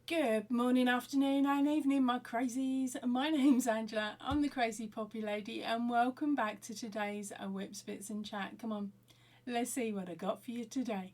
Good morning, afternoon and evening, my crazies. My name's Angela, I'm the Crazy Poppy Lady, and welcome back to today's Whip, Spits and Chat. Come on, let's see what I got for you today.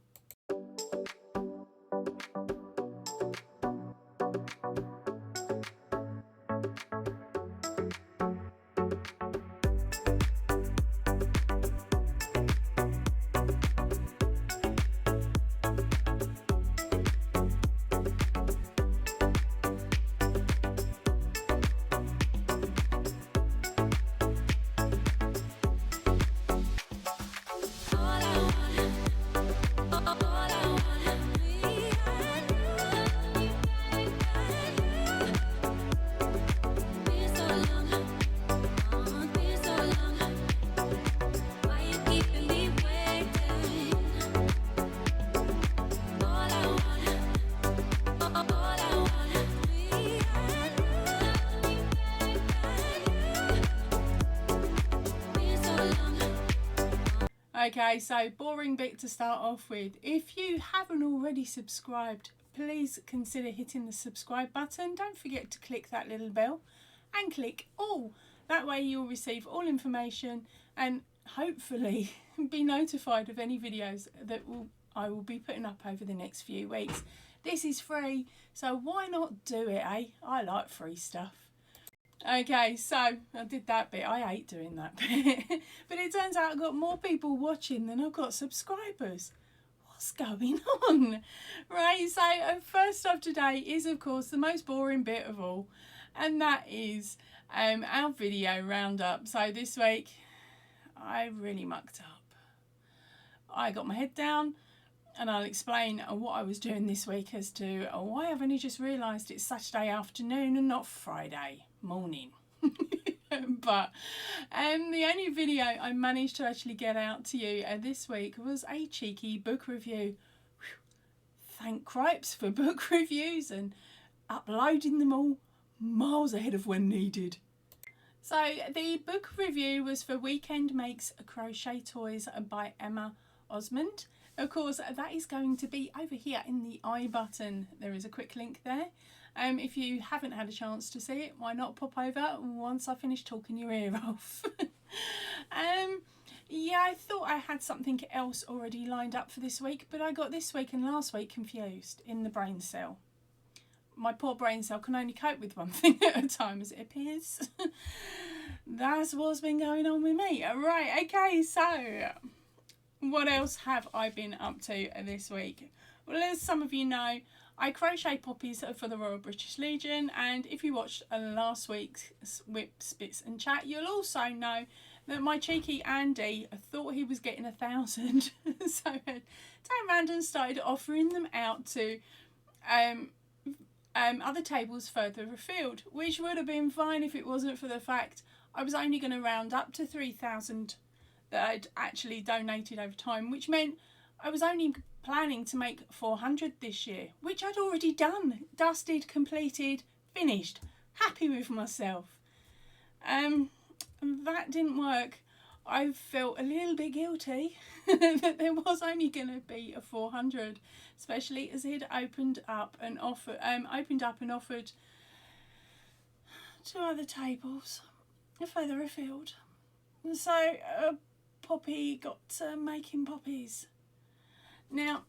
Okay, so boring bit to start off with. If you haven't already subscribed, please consider hitting the subscribe button. Don't forget to click that little bell and click all. That way you'll receive all information and hopefully be notified of any videos that I will be putting up over the next few weeks. This is free, so why not do it, eh? I like free stuff. Okay, so I did that bit. I hate doing that bit. But it turns out I've got more people watching than I've got subscribers. What's going on? Right, so first up today is, of course, the most boring bit of all. And that is our video roundup. So this week, I really mucked up. I got my head down. And I'll explain what I was doing this week as to why I've only just realised it's Saturday afternoon and not Friday morning. But the only video I managed to actually get out to you this week was a cheeky book review. Thank cripes for book reviews and uploading them all miles ahead of when needed. So the book review was for Weekend Makes Crochet Toys by Emma Osmond. Of course, that is going to be over here in the I button. There is a quick link there. If you haven't had a chance to see it, why not pop over once I finish talking your ear off. Yeah, I thought I had something else already lined up for this week, but I got this week and last week confused in the brain cell. My poor brain cell can only cope with one thing at a time, as it appears. That's what's been going on with me. Right, okay, so what else have I been up to this week? Well, as some of you know, I crochet poppies for the Royal British Legion, and if you watched last week's Whip, Spits and Chat, you'll also know that my cheeky Andy thought he was getting 1,000. So turned around and started offering them out to other tables further afield, which would have been fine if it wasn't for the fact I was only going to round up to 3,000 that I'd actually donated over time, which meant I was only planning to make 400 this year, which I'd already done, dusted, completed, finished, happy with myself. That didn't work. I felt a little bit guilty that there was only going to be a 400, especially as it opened up and offered to other tables further afield. So Poppy got making poppies. Now,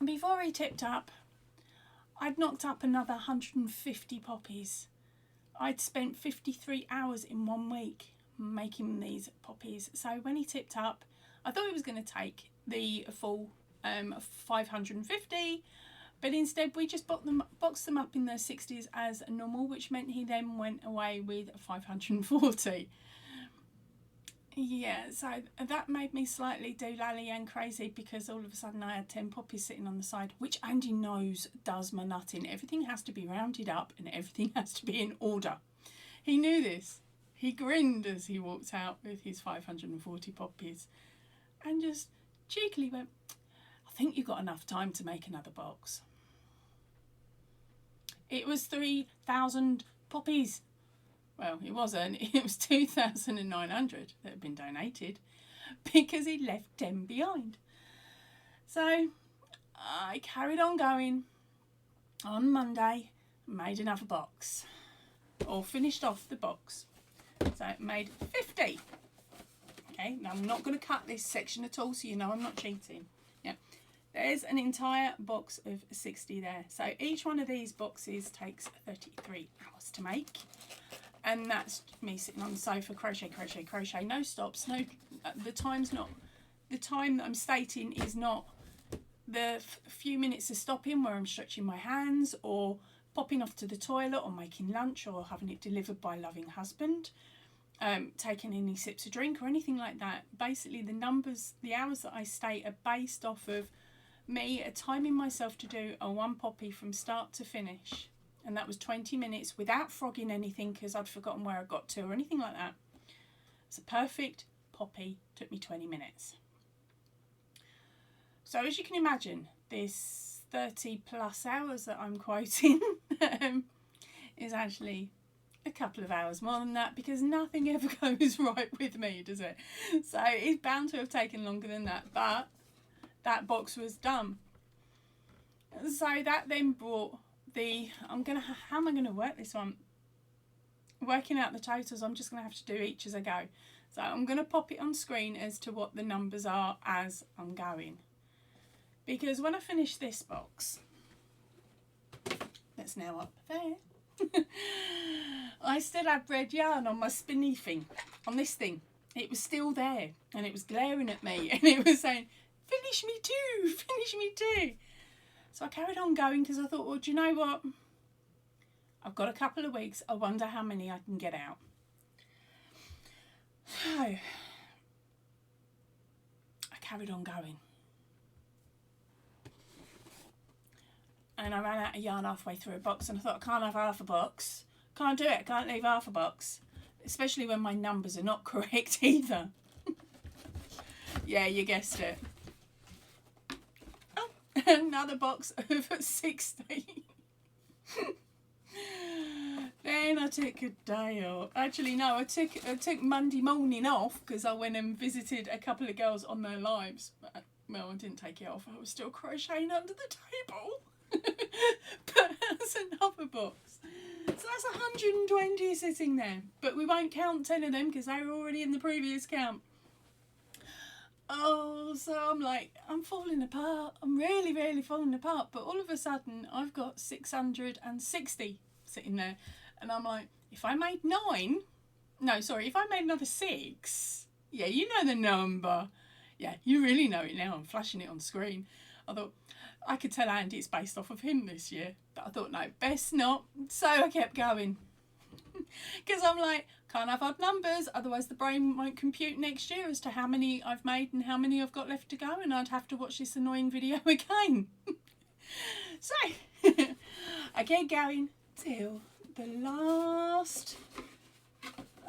before he tipped up, I'd knocked up another 150 poppies. I'd spent 53 hours in 1 week making these poppies. So when he tipped up, I thought he was going to take the full 550, but instead we just boxed them up in the 60s as normal, which meant he then went away with 540. Yeah, so that made me slightly doolally and crazy, because all of a sudden I had 10 poppies sitting on the side, which Andy knows does my nutting. Everything has to be rounded up and everything has to be in order. He knew this. He grinned as he walked out with his 540 poppies and just cheekily went, I think you've got enough time to make another box. It was 3,000 poppies. Well, it wasn't. It was 2,900 that had been donated because he'd left 10 behind. So I carried on going. on Monday, made another box, or finished off the box. So it made 50. Okay, now I'm not going to cut this section at all, so you know I'm not cheating. Yeah, there's an entire box of 60 there. So each one of these boxes takes 33 hours to make. And that's me sitting on the sofa, crochet, crochet, crochet, no stops, no, the time that I'm stating is not the few minutes of stopping where I'm stretching my hands or popping off to the toilet or making lunch or having it delivered by a loving husband, taking any sips of drink or anything like that. Basically the hours that I state are based off of me timing myself to do a one poppy from start to finish. And that was 20 minutes without frogging anything because I'd forgotten where I got to or anything like that. It's a perfect poppy, took me 20 minutes. So as you can imagine, this 30 plus hours that I'm quoting is actually a couple of hours more than that, because nothing ever goes right with me, does it? So it's bound to have taken longer than that, but that box was done. So that then brought how am I going to work this one? Working out the totals, I'm just going to have to do each as I go. So I'm going to pop it on screen as to what the numbers are as I'm going. Because when I finish this box, that's now up there, I still had red yarn on my spinny thing, on this thing. It was still there and it was glaring at me and it was saying, finish me too, finish me too. So I carried on going because I thought, well, do you know what? I've got a couple of weeks. I wonder how many I can get out. So I carried on going. And I ran out of yarn halfway through a box and I thought, I can't have half a box. Can't do it. I can't leave half a box. Especially when my numbers are not correct either. Yeah, you guessed it. Oh, another box of 60. Then I took a day off. Actually, no, I took Monday morning off because I went and visited a couple of girls on their lives. Well, I didn't take it off. I was still crocheting under the table. But that's another box. So that's 120 sitting there. But we won't count 10 of them because they were already in the previous count. Oh, so I'm like, I'm falling apart. I'm really, really falling apart. But all of a sudden, I've got 660 sitting there. And I'm like, if I made if I made another 6, yeah, you know the number. Yeah, you really know it now. I'm flashing it on screen. I thought, I could tell Andy it's based off of him this year. But I thought, no, best not. So I kept going. Because I'm like, can't have odd numbers, otherwise the brain won't compute next year as to how many I've made and how many I've got left to go, and I'd have to watch this annoying video again. So, I kept going till the last...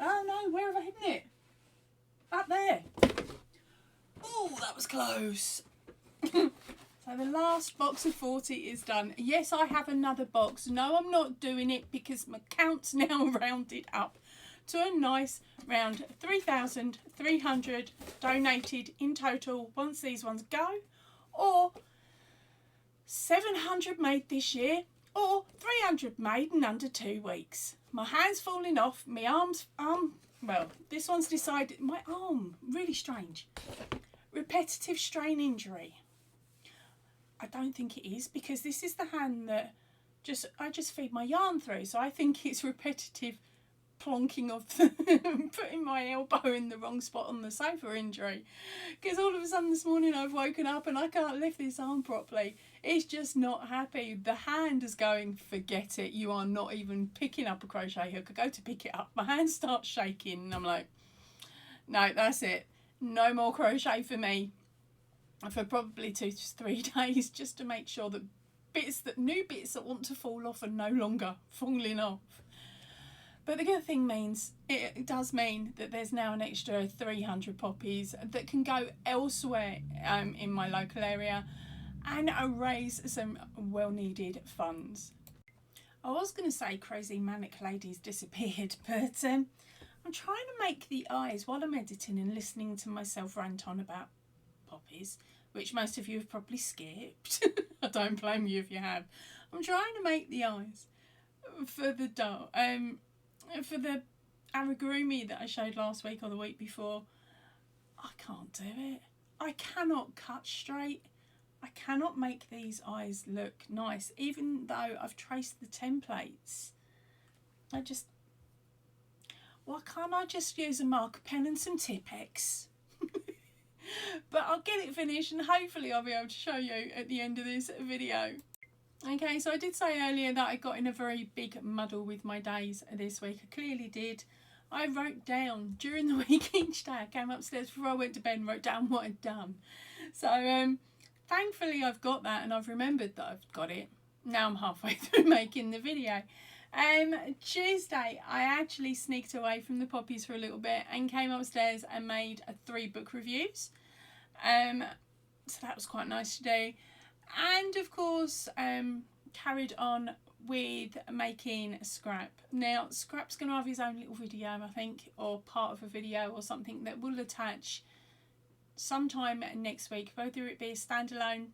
Oh no, where have I hidden it? Up there. Oh, that was close. So the last box of 40 is done. Yes, I have another box. No, I'm not doing it because my count's now rounded up to a nice round 3,300 donated in total once these ones go, or 700 made this year, or 300 made in under 2 weeks. My hand's falling off, my well, this one's decided, my arm, really strange. Repetitive strain injury. I don't think it is, because this is the hand that I just feed my yarn through, so I think it's repetitive plonking of putting my elbow in the wrong spot on the sofa injury, because all of a sudden this morning I've woken up and I can't lift this arm properly. It's just not happy. The hand is going, forget it, you are not even picking up a crochet hook. I go to pick it up, my hand starts shaking, and I'm like, no, that's it, no more crochet for me for probably 2 to 3 days, just to make sure that new bits that want to fall off are no longer falling off. But the good thing it does mean that there's now an extra 300 poppies that can go elsewhere in my local area and raise some well-needed funds. I was going to say crazy manic ladies disappeared, but I'm trying to make the eyes while I'm editing and listening to myself rant on about poppies, which most of you have probably skipped. I don't blame you if you have. I'm trying to make the eyes for the doll, for the amigurumi that I showed last week or the week before. I can't do it. I cannot cut straight. I cannot make these eyes look nice, even though I've traced the templates. Why can't I just use a marker pen and some Tipp-Ex? But I'll get it finished and hopefully I'll be able to show you at the end of this video. Okay, so I did say earlier that I got in a very big muddle with my days this week. I clearly did. I wrote down during the week each day. I came upstairs before I went to bed and wrote down what I'd done. So thankfully I've got that and I've remembered that I've got it. Now I'm halfway through making the video. Tuesday I actually sneaked away from the poppies for a little bit and came upstairs and made 3 book reviews. So that was quite nice to do. And of course carried on with making scrap. Now scrap's going to have his own little video, I think, or part of a video or something that will attach sometime next week, whether it be a standalone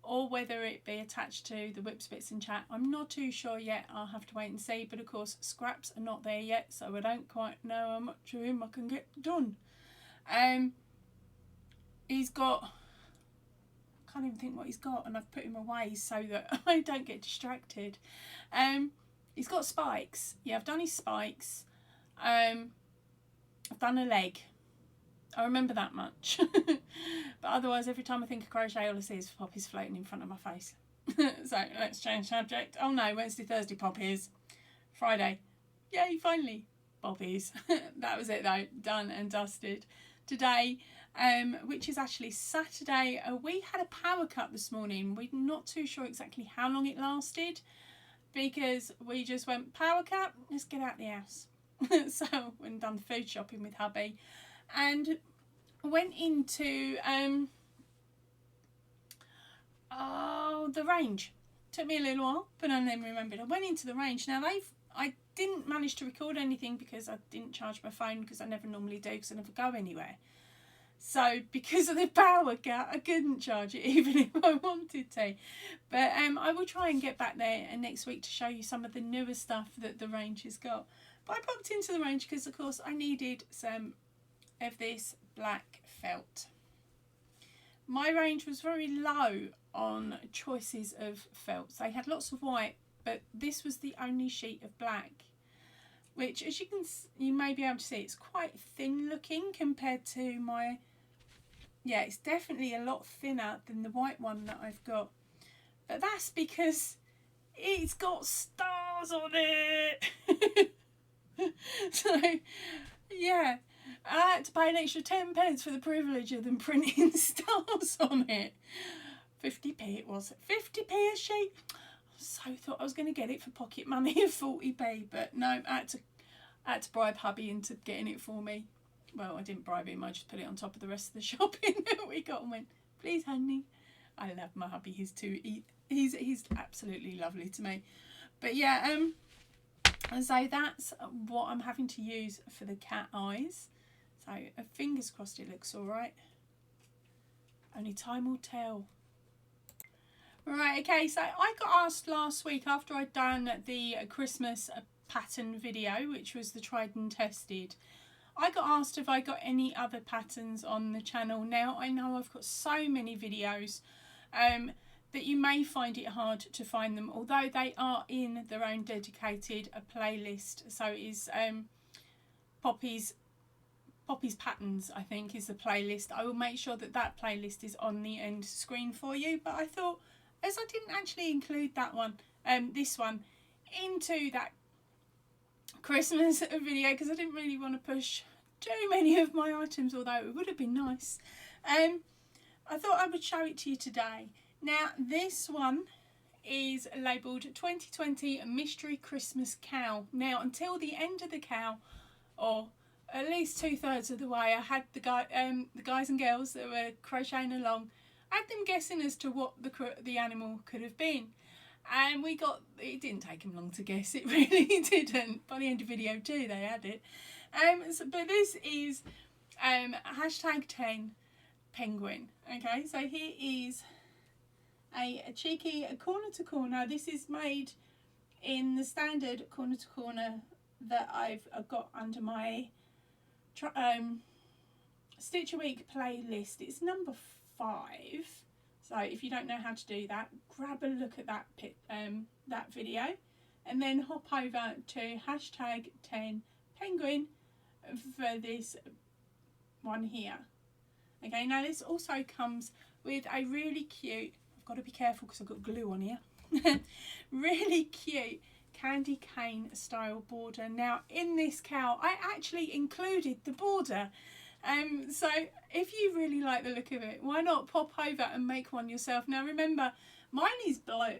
or whether it be attached to the Whips, Bits and Chat. I'm not too sure yet. I'll have to wait and see, but of course scraps are not there yet, so I don't quite know how much of him I can get done. He's got, I can't even think what he's got, and I've put him away so that I don't get distracted. He's got spikes. Yeah, I've done his spikes. I've done a leg. I remember that much. But otherwise, every time I think of crochet, all I see is poppies floating in front of my face. So let's change subject. Oh no, Wednesday, Thursday poppies. Friday, yay, finally poppies. That was it though, done and dusted. Today, which is actually Saturday, we had a power cut this morning. We're not too sure exactly how long it lasted because we just went power cut, let's get out the house. So went and done food shopping with hubby and went into the range. Took me a little while, but I then remembered I went into the range. Now I didn't manage to record anything because I didn't charge my phone, because I never normally do because I never go anywhere. So because of the power cut, I couldn't charge it even if I wanted to. But I will try and get back there next week to show you some of the newer stuff that the range has got. But I popped into the range because of course I needed some of this black felt. My range was very low on choices of felts. They had lots of white, but this was the only sheet of black, which, as you may be able to see, it's quite thin looking compared to my, yeah, it's definitely a lot thinner than the white one that I've got. But that's because it's got stars on it. So yeah, I had to pay an extra 10p for the privilege of them printing stars on it. 50p it was. 50p a sheet. So thought I was going to get it for pocket money of 40p, but no, I had to bribe hubby into getting it for me. Well, I didn't bribe him, I just put it on top of the rest of the shopping that we got and went, please honey. I love my hubby, he's absolutely lovely to me. But yeah, so that's what I'm having to use for the cat eyes. So fingers crossed it looks alright. Only time will tell. Right, okay, so I got asked last week after I'd done the Christmas pattern video, which was the tried and tested. I got asked if I got any other patterns on the channel. Now, I know I've got so many videos that you may find it hard to find them, although they are in their own dedicated playlist. So it is Poppy's Patterns, I think, is the playlist. I will make sure that that playlist is on the end screen for you, but I thought, as I didn't actually include that one, this one, into that Christmas video, because I didn't really want to push too many of my items, although it would have been nice. I thought I would show it to you today. Now, this one is labelled 2020 Mystery Christmas Cow. Now, until the end of the cow, or at least 2/3 of the way, I had the guys and girls that were crocheting along, I had them guessing as to what the animal could have been. And it didn't take them long to guess, it really didn't. By the end of video 2 they had it. But this is #10 penguin. Okay, so here is a cheeky corner to corner. This is made in the standard corner to corner that I've got under my Stitch a Week playlist. It's number 5. So if you don't know how to do that, grab a look at that that video, and then hop over to #10penguin for this one here. Okay, now this also comes with a really cute, I've got to be careful because I've got glue on here, really cute candy cane style border. Now in this cowl I actually included the border, so if you really like the look of it, why not pop over and make one yourself. Now remember, mine is blue,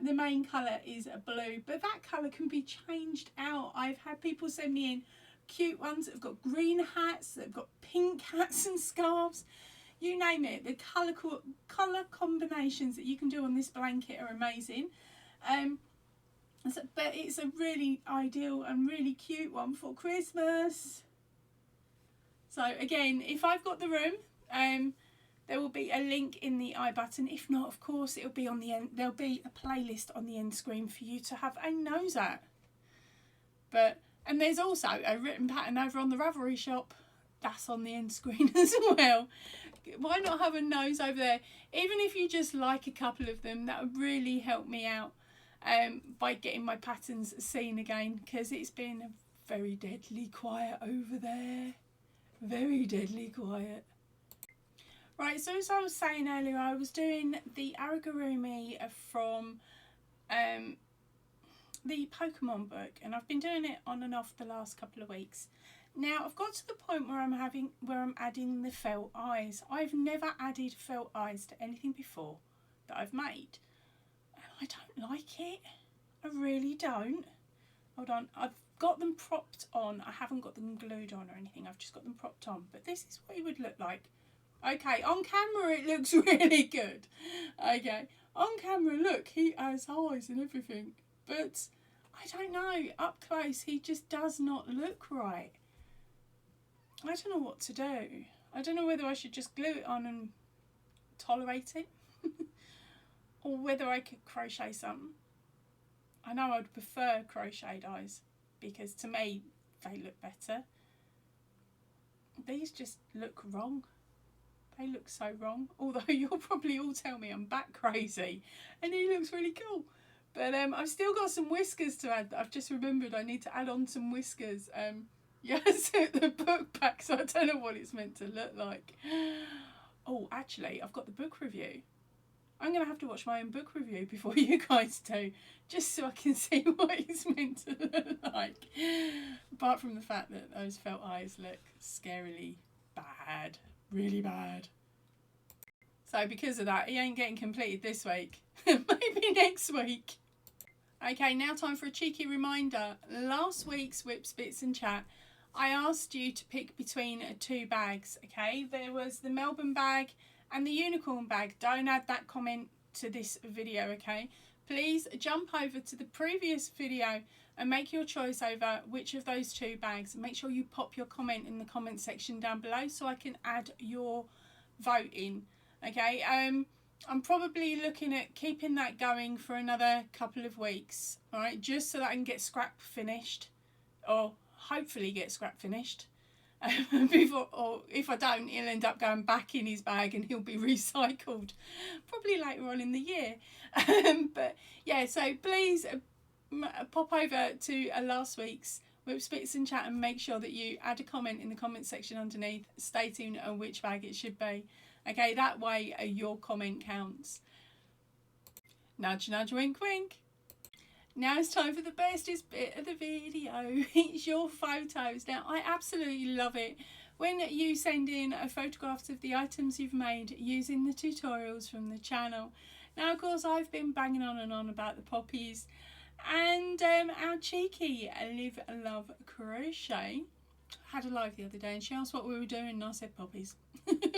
the main colour is blue, but that colour can be changed out. I've had people send me in cute ones that have got green hats, that have got pink hats and scarves, you name it. The colour combinations that you can do on this blanket are amazing. But it's a really ideal and really cute one for Christmas. So again, if I've got the room, there will be a link in the I button. If not, of course, it'll be on the end. There'll be a playlist on the end screen for you to have a nose at. And there's also a written pattern over on the Ravelry shop. That's on the end screen as well. Why not have a nose over there? Even if you just like a couple of them, that would really help me out by getting my patterns seen again, because it's been very deadly quiet over there. Very deadly quiet. Right, so as I was saying earlier, I was doing the amigurumi from the Pokemon book, and I've been doing it on and off the last couple of weeks. Now I've got to the point where I'm adding the felt eyes. I've never added felt eyes to anything before that I've made, and I don't like it. I really don't. Hold on, I've got them propped on. I haven't got them glued on or anything. I've just got them propped on. But this is what it would look like. Okay, on camera it looks really good. Okay, on camera, look, he has eyes and everything. But I don't know, up close he just does not look right. I don't know what to do. I don't know whether I should just glue it on and tolerate it or whether I could crochet some. I know I'd prefer crocheted eyes because to me they look better. These just look wrong. They look so wrong. Although you'll probably all tell me I'm back crazy and he looks really cool. But I've still got some whiskers to add. I've just remembered I need to add on some whiskers. Yeah, I sent the book back, so I don't know what it's meant to look like. Oh, actually, I've got the book review. I'm going to have to watch my own book review before you guys do, just so I can see what it's meant to look like. Apart from the fact that those felt eyes look scarily bad, really bad. So because of that, he ain't getting completed this week. Maybe next week. Okay, now time for a cheeky reminder. Last week's Whips, Bits and Chat, I asked you to pick between 2 bags, okay? There was the Melbourne bag and the unicorn bag. Don't add that comment to this video, okay? Please jump over to the previous video and make your choice over which of those 2 bags. Make sure you pop your comment in the comment section down below so I can add your vote in, okay? I'm probably looking at keeping that going for another couple of weeks, all right, just so that I can get scrap finished, or hopefully get scrap finished before, or if I don't, he'll end up going back in his bag and he'll be recycled probably later on in the year. But yeah, so please pop over to last week's Whips, Bits and Chat and make sure that you add a comment in the comment section underneath stating which bag it should be. Okay, that way your comment counts. Nudge, nudge, wink, wink. Now it's time for the bestest bit of the video. It's your photos. Now, I absolutely love it when you send in photographs of the items you've made using the tutorials from the channel. Now, of course, I've been banging on and on about the poppies. And our cheeky Live Love Crochet had a live the other day and she asked what we were doing and I said poppies.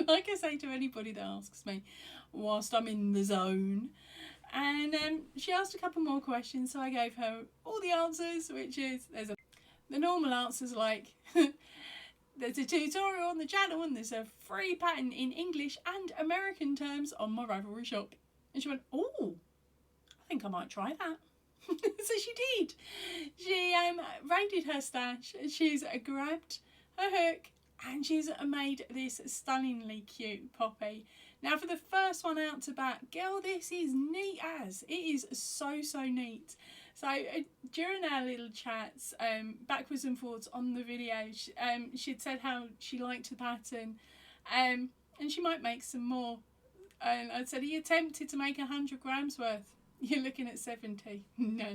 Like I say to anybody that asks me whilst I'm in the zone. And she asked a couple more questions, so I gave her all the answers, which is the normal answers like there's a tutorial on the channel and there's a free pattern in English and American terms on my Ravelry shop. And she went, oh, I think I might try that. So she did. She raided her stash. She's grabbed her hook and she's made this stunningly cute poppy. Now for the first one out to bat, girl, this is neat as. It is so neat. So during our little chats, backwards and forwards on the video, she'd said how she liked the pattern, and she might make some more. And I said, are you tempted to make 100 grams worth? You're looking at 70. No.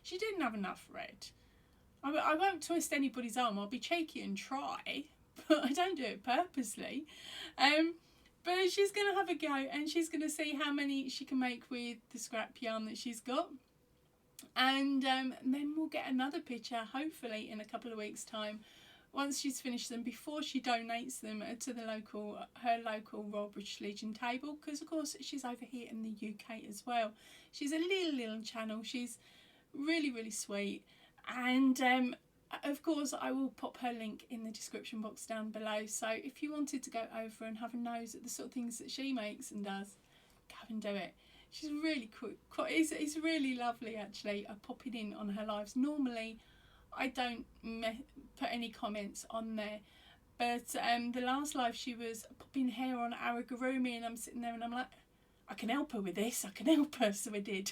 She didn't have enough red. I won't twist anybody's arm. I'll be cheeky and try, but I don't do it purposely. But she's going to have a go and she's going to see how many she can make with the scrap yarn that she's got. And then we'll get another picture, hopefully in a couple of weeks' time, once she's finished them, before she donates them to the her local Royal British Legion table, because of course she's over here in the UK as well. She's a little channel. She's really sweet, and of course I will pop her link in the description box down below. So if you wanted to go over and have a nose at the sort of things that she makes and does, go and do it. She's really quick. It's really lovely actually, popping in on her lives. Normally I don't put any comments on there, but the last live she was popping hair on Aragurumi, and I'm sitting there and I'm like, I can help her with this, I can help her. So I did.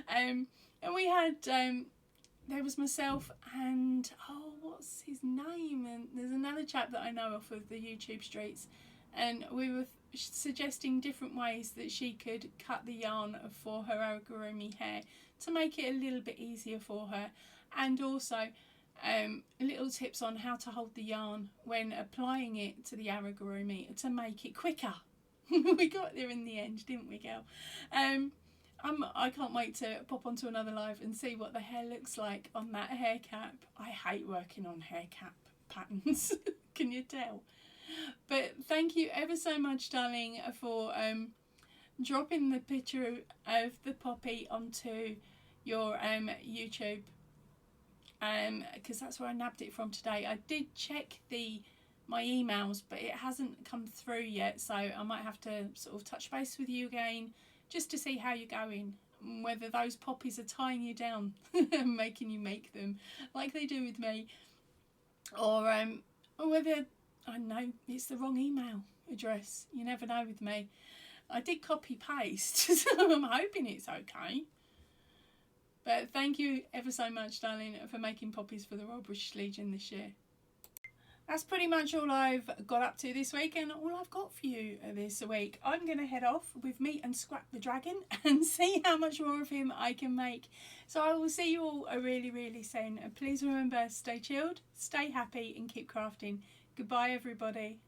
And we had there was myself and, oh, what's his name, and there's another chap that I know of the YouTube streets, and we were suggesting different ways that she could cut the yarn for her Aragurumi hair to make it a little bit easier for her, and also little tips on how to hold the yarn when applying it to the Aragurumi to make it quicker. We got there in the end, didn't we, girl? I can't wait to pop onto another live and see what the hair looks like on that hair cap. I hate working on hair cap patterns. Can you tell? But thank you ever so much, darling, for dropping the picture of the poppy onto your YouTube, because that's where I nabbed it from today. I did check my emails, but it hasn't come through yet, so I might have to sort of touch base with you again just to see how you're going, whether those poppies are tying you down and making you make them like they do with me, or whether, I don't know, it's the wrong email address. You never know with me. I did copy paste, so I'm hoping it's okay. But thank you ever so much, darling, for making poppies for the Royal British Legion this year. That's pretty much all I've got up to this week and all I've got for you this week. I'm going to head off with me and Scrap the Dragon and see how much more of him I can make. So I will see you all really soon. And please remember, stay chilled, stay happy and keep crafting. Goodbye, everybody.